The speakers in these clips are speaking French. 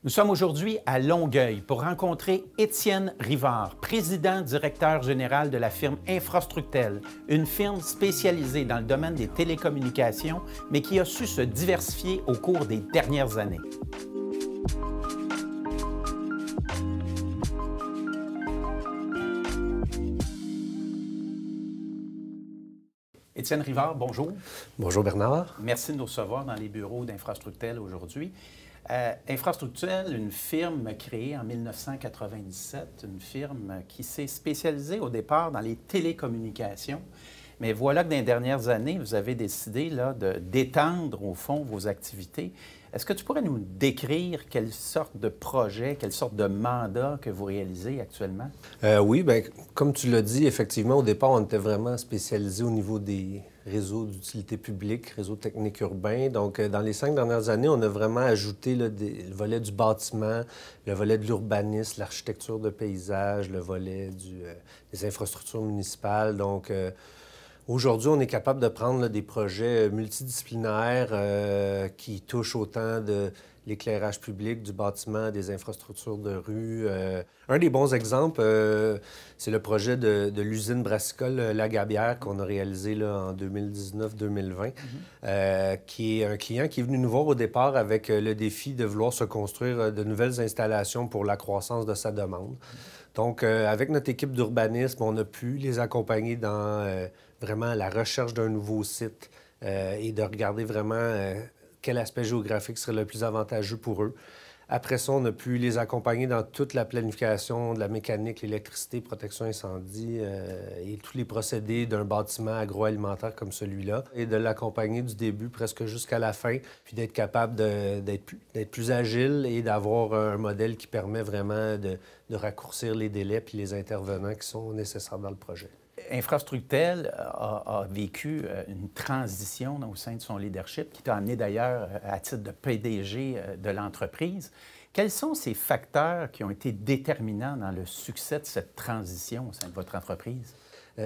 Nous sommes aujourd'hui à Longueuil pour rencontrer Étienne Rivard, président-directeur général de la firme Infrastructel, une firme spécialisée dans le domaine des télécommunications, mais qui a su se diversifier au cours des dernières années. Étienne Rivard, bonjour. Bonjour Bernard. Merci de nous recevoir dans les bureaux d'Infrastructel aujourd'hui. Infrastructel, une firme créée en 1997, une firme qui s'est spécialisée au départ dans les télécommunications. Mais voilà que dans les dernières années, vous avez décidé d'étendre au fond vos activités. Est-ce que tu pourrais nous décrire quelle sorte de projet, quelle sorte de mandat que vous réalisez actuellement? Oui, bien, comme tu l'as dit, effectivement, au départ, on était vraiment spécialisé au niveau des réseaux d'utilité publique, réseaux techniques urbains. Donc, dans les 5 dernières années, on a vraiment ajouté le volet du bâtiment, le volet de l'urbanisme, l'architecture de paysage, le volet des infrastructures municipales. Donc, aujourd'hui, on est capable de prendre des projets multidisciplinaires qui touchent autant de l'éclairage public, du bâtiment, des infrastructures de rue. Un des bons exemples, c'est le projet de l'usine brassicole La Gabière qu'on a réalisé en 2019-2020, qui est un client qui est venu nous voir au départ avec le défi de vouloir se construire de nouvelles installations pour la croissance de sa demande. Donc, avec notre équipe d'urbanisme, on a pu les accompagner dans vraiment la recherche d'un nouveau site et de regarder vraiment quel aspect géographique serait le plus avantageux pour eux. Après ça, on a pu les accompagner dans toute la planification de la mécanique, l'électricité, protection incendie et tous les procédés d'un bâtiment agroalimentaire comme celui-là. Et de l'accompagner du début presque jusqu'à la fin, puis d'être capable d'être plus agile et d'avoir un modèle qui permet vraiment de raccourcir les délais puis les intervenants qui sont nécessaires dans le projet. Infrastructel a vécu une transition au sein de son leadership qui t'a amené d'ailleurs à titre de PDG de l'entreprise. Quels sont ces facteurs qui ont été déterminants dans le succès de cette transition au sein de votre entreprise?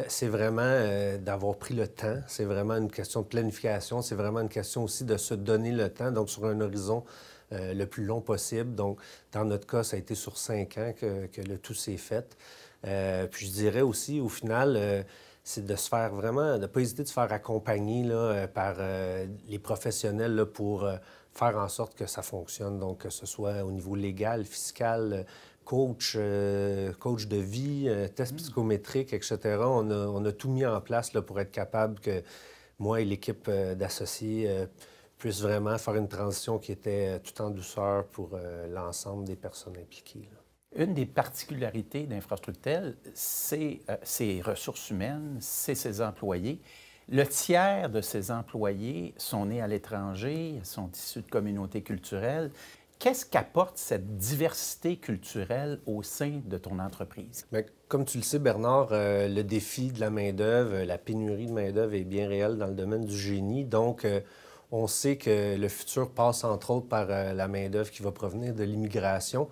C'est vraiment d'avoir pris le temps. C'est vraiment une question de planification. C'est vraiment une question aussi de se donner le temps, donc sur un horizon le plus long possible. Donc, dans notre cas, ça a été sur 5 ans que le tout s'est fait. Puis je dirais aussi, au final, c'est de se faire vraiment, de ne pas hésiter de se faire accompagner par les professionnels pour faire en sorte que ça fonctionne. Donc, que ce soit au niveau légal, fiscal, coach de vie, test psychométrique, etc. On a tout mis en place pour être capable que moi et l'équipe d'associés puissent vraiment faire une transition qui était tout en douceur pour l'ensemble des personnes impliquées. Une des particularités d'Infrastructel, c'est ses ressources humaines, c'est ses employés. Le tiers de ses employés sont nés à l'étranger, sont issus de communautés culturelles. Qu'est-ce qu'apporte cette diversité culturelle au sein de ton entreprise? Bien, comme tu le sais, Bernard, le défi de la main-d'œuvre, la pénurie de main-d'œuvre est bien réelle dans le domaine du génie. Donc, on sait que le futur passe entre autres par la main-d'œuvre qui va provenir de l'immigration.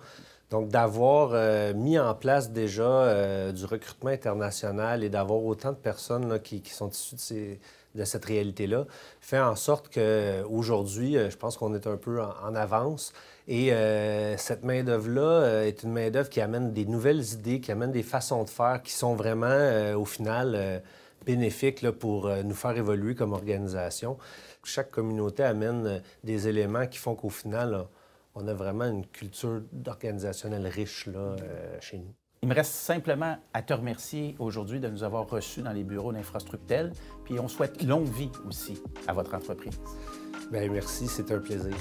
Donc, d'avoir mis en place déjà du recrutement international et d'avoir autant de personnes qui sont issues de cette réalité-là fait en sorte qu'aujourd'hui, je pense qu'on est un peu en avance. Et cette main-d'œuvre-là est une main-d'œuvre qui amène des nouvelles idées, qui amène des façons de faire qui sont vraiment, au final, bénéfiques pour nous faire évoluer comme organisation. Chaque communauté amène des éléments qui font qu'au final, on a vraiment une culture organisationnelle riche chez nous. Il me reste simplement à te remercier aujourd'hui de nous avoir reçus dans les bureaux d'Infrastructel, puis on souhaite longue vie aussi à votre entreprise. Bien, merci, c'est un plaisir.